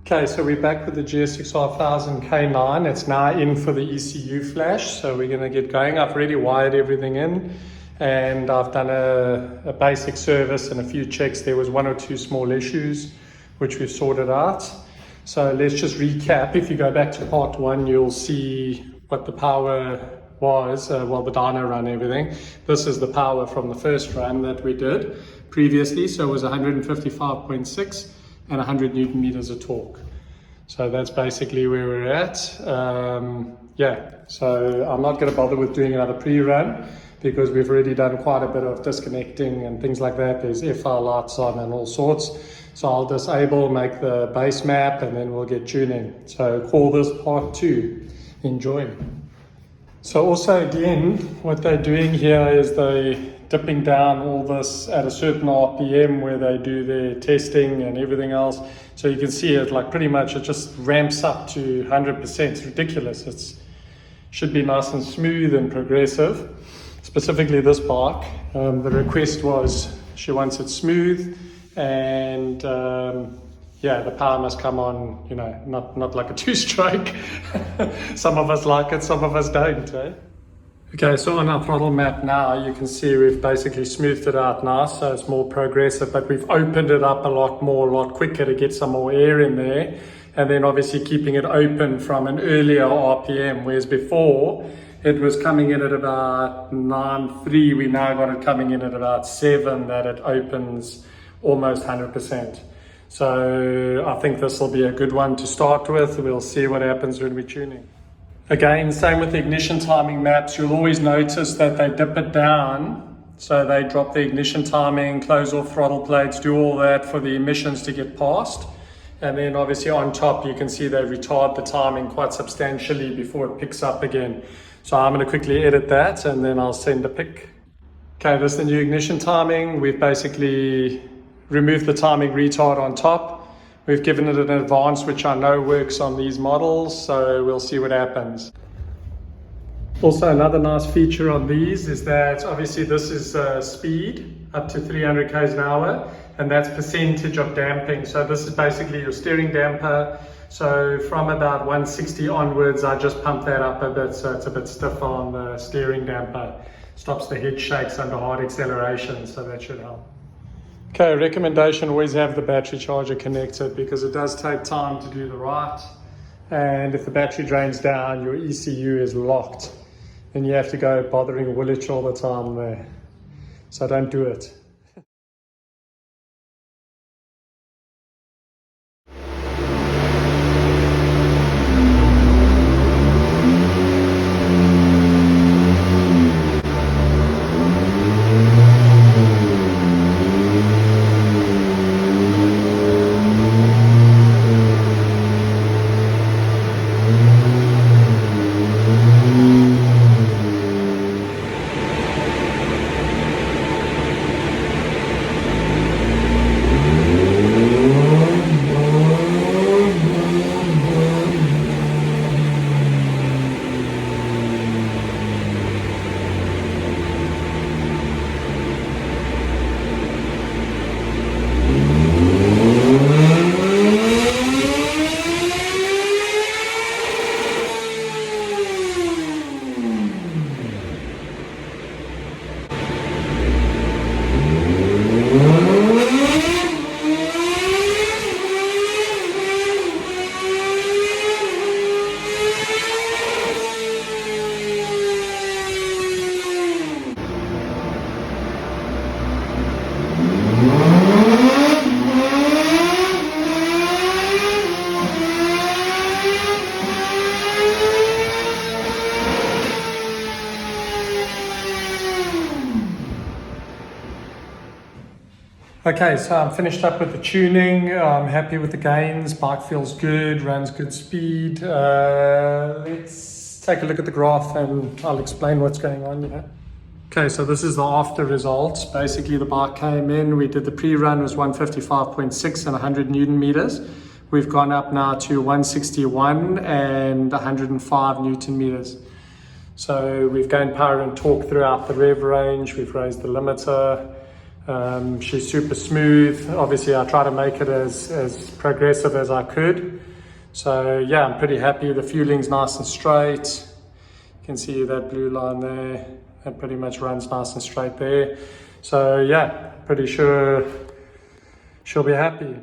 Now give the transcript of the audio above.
Okay, so we're back with the GSXR1000 K9. It's now in for the ECU flash, so we're going to get going. I've already wired everything in, and I've done a basic service and a few checks. There was one or two small issues which we've sorted out. So let's just recap. If you go back to part one, you'll see what the power was, the dyno run, everything. This is the power from the first run that we did previously, so it was 155.6 and 100 Newton meters of torque. So that's basically where we're at. So I'm not going to bother with doing another pre-run because we've already done quite a bit of disconnecting and things like that. There's FR lights on and all sorts. So I'll disable, make the base map, and then we'll get tuning. So call this part 2. Enjoy. So also again, what they're doing here is they dipping down all this at a certain RPM where they do their testing and everything else. So you can see it like pretty much it just ramps up to 100%. It's ridiculous. It should be nice and smooth and progressive. Specifically this bike, the request was she wants it smooth and the power must come on, not like a two-stroke. Some of us like it, some of us don't, eh? Okay, so on our throttle map now, you can see we've basically smoothed it out now, so it's more progressive, but we've opened it up a lot quicker to get some more air in there, and then obviously keeping it open from an earlier RPM, whereas before it was coming in at about 9.3, we now got it coming in at about 7, that it opens almost 100%. So I think this will be a good one to start with. We'll see what happens when we're tuning. Again, same with the ignition timing maps. You'll always notice that they dip it down. So they drop the ignition timing, close off throttle plates, do all that for the emissions to get past. And then obviously on top, you can see they retard the timing quite substantially before it picks up again. So I'm going to quickly edit that and then I'll send a pic. Okay, this is the new ignition timing. We've basically removed the timing retard on top. We've given it an advance, which I know works on these models, so we'll see what happens. Also, another nice feature on these is that obviously this is speed up to 300 k's an hour, and that's percentage of damping. So this is basically your steering damper. So from about 160 onwards, I just pump that up a bit so it's a bit stiffer on the steering damper. Stops the head shakes under hard acceleration, so that should help. Okay, recommendation, always have the battery charger connected because it does take time to do the right. And if the battery drains down, your ECU is locked. Then you have to go bothering Woolwich all the time there. So don't do it. Okay, so I'm finished up with the tuning. I'm happy with the gains. Bike feels good, runs good speed. Let's take a look at the graph and I'll explain what's going on. Okay, so this is the after results. Basically, the bike came in. We did the pre-run was 155.6 and 100 Newton meters. We've gone up now to 161 and 105 Newton meters. So we've gained power and torque throughout the rev range. We've raised the limiter. She's super smooth. Obviously I try to make it as progressive as I could. So yeah, I'm pretty happy. The fueling's nice and straight. You can see that blue line there. It pretty much runs nice and straight there. So yeah, pretty sure she'll be happy.